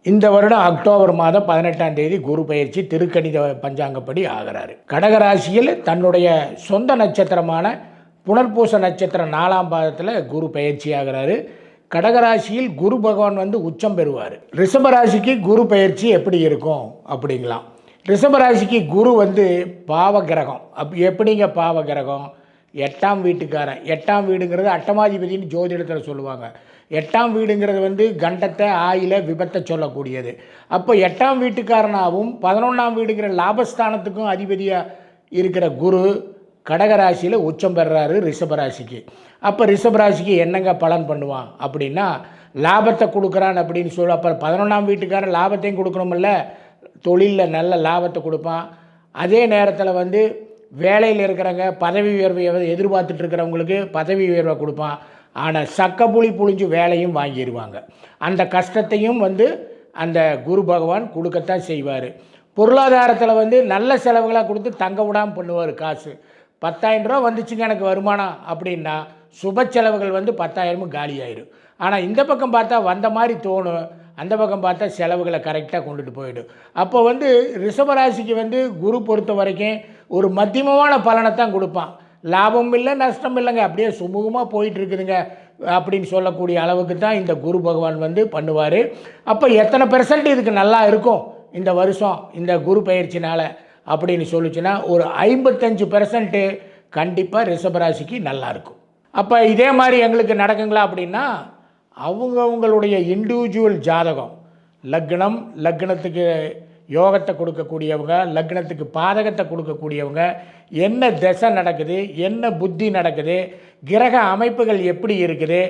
இந்த வருடம் அக்டோபர் மாதம் 18ஆம் தேதி குரு பயிற்சி திருக்கணித பஞ்சாங்கப்படி ஆகிறாரு. கடகராசியில் தன்னுடைய சொந்த நட்சத்திரமான புனர்பூச நட்சத்திரம் 4ஆம் பாதத்தில் குரு பயிற்சி ஆகிறாரு. கடகராசியில் குரு பகவான் உச்சம் பெறுவார். ரிஷபராசிக்கு குரு பயிற்சி எப்படி இருக்கும் அப்படிங்களாம். ரிஷபராசிக்கு குரு பாவ கிரகம். எப்படிங்க பாவ கிரகம்? 8ஆம் வீட்டுக்காரன். 8ஆம் வீடுங்கிறது அட்டமாதிபதினு ஜோதிடத்தில் சொல்லுவாங்க. 8ஆம் வீடுங்கிறது கண்டத்தை ஆயில விபத்தை சொல்லக்கூடியது. அப்போ 8ஆம் வீட்டுக்காரனாகவும் 11ஆம் வீடுங்கிற லாபஸ்தானத்துக்கும் அதிபதியாக இருக்கிற குரு கடகராசியில் உச்சம் பெறுறாரு ரிஷபராசிக்கு. அப்போ ரிஷபராசிக்கு என்னங்க பலன் பண்ணுவான் அப்படின்னா, லாபத்தை கொடுக்குறான் அப்படின்னு சொல்லி, அப்போ 11ஆம் வீட்டுக்காரன் லாபத்தையும் கொடுக்கணுமில்ல, தொழிலில் நல்ல லாபத்தை கொடுப்பான். அதே நேரத்தில் வேலையில் இருக்கிறவங்க பதவி உயர்வை எதிர்பார்த்துட்டு இருக்கிறவங்களுக்கு பதவி உயர்வை கொடுப்பான். ஆனால் சக்கப்புளி புழிஞ்சு வேலையும் வாங்கிடுவாங்க. அந்த கஷ்டத்தையும் அந்த குரு பகவான் கொடுக்கத்தான் செய்வார். பொருளாதாரத்தில் நல்ல செலவுகளாக கொடுத்து தங்க விடாமல் பண்ணுவார். காசு 10,000 ரூபா வந்துச்சுங்க எனக்கு வருமானம் அப்படின்னா, சுப செலவுகள் 10,000 காலியாயிடும். ஆனால் இந்த பக்கம் பார்த்தா வந்த மாதிரி தோணும், அந்த பக்கம் பார்த்தா செலவுகளை கரெக்டாக கொண்டுட்டு போயிடும். அப்போ ரிஷபராசிக்கு குரு பொறுத்த வரைக்கும் ஒரு மத்தியமமான பலனை தான் கொடுப்பான். லாபம் இல்லை நஷ்டம் இல்லைங்க, அப்படியே சுமூகமாக போயிட்டு இருக்குதுங்க அப்படின்னு சொல்லக்கூடிய அளவுக்கு தான் இந்த குரு பகவான் பண்ணுவார். அப்போ எத்தனை பெர்சன்ட் இதுக்கு நல்லா இருக்கும் இந்த வருஷம் இந்த குரு பயிற்சினால் அப்படின்னு சொல்லிச்சுன்னா, ஒரு 55% கண்டிப்பாக ரிஷபராசிக்கு நல்லாயிருக்கும். அப்போ இதே மாதிரி எங்களுக்கு நடக்குங்களா அப்படின்னா, அவங்களுடைய இண்டிவிஜுவல் ஜாதகம், லக்னம், லக்னத்துக்கு யோகத்தை கொடுக்கக்கூடியவங்க, லக்னத்துக்கு பாதகத்தை கொடுக்கக்கூடியவங்க, என்ன திசை நடக்குது, என்ன புத்தி நடக்குது, கிரக அமைப்புகள் எப்படி இருக்குது,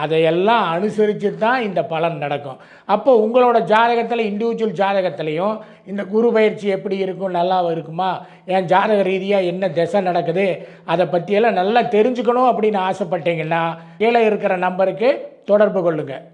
அதையெல்லாம் அனுசரித்து தான் இந்த பலன் நடக்கும். அப்போ உங்களோட ஜாதகத்தில், இண்டிவிஜுவல் ஜாதகத்துலேயும் இந்த குரு பயிற்சி எப்படி இருக்கும், நல்லா இருக்குமா, என் ஜாதக ரீதியாக என்ன திசை நடக்குது, அதை பற்றியெல்லாம் நல்லா தெரிஞ்சுக்கணும் அப்படின்னு ஆசைப்பட்டீங்கன்னா கீழே இருக்கிற நம்பருக்கு தொடர்பு கொள்ளுங்கள்.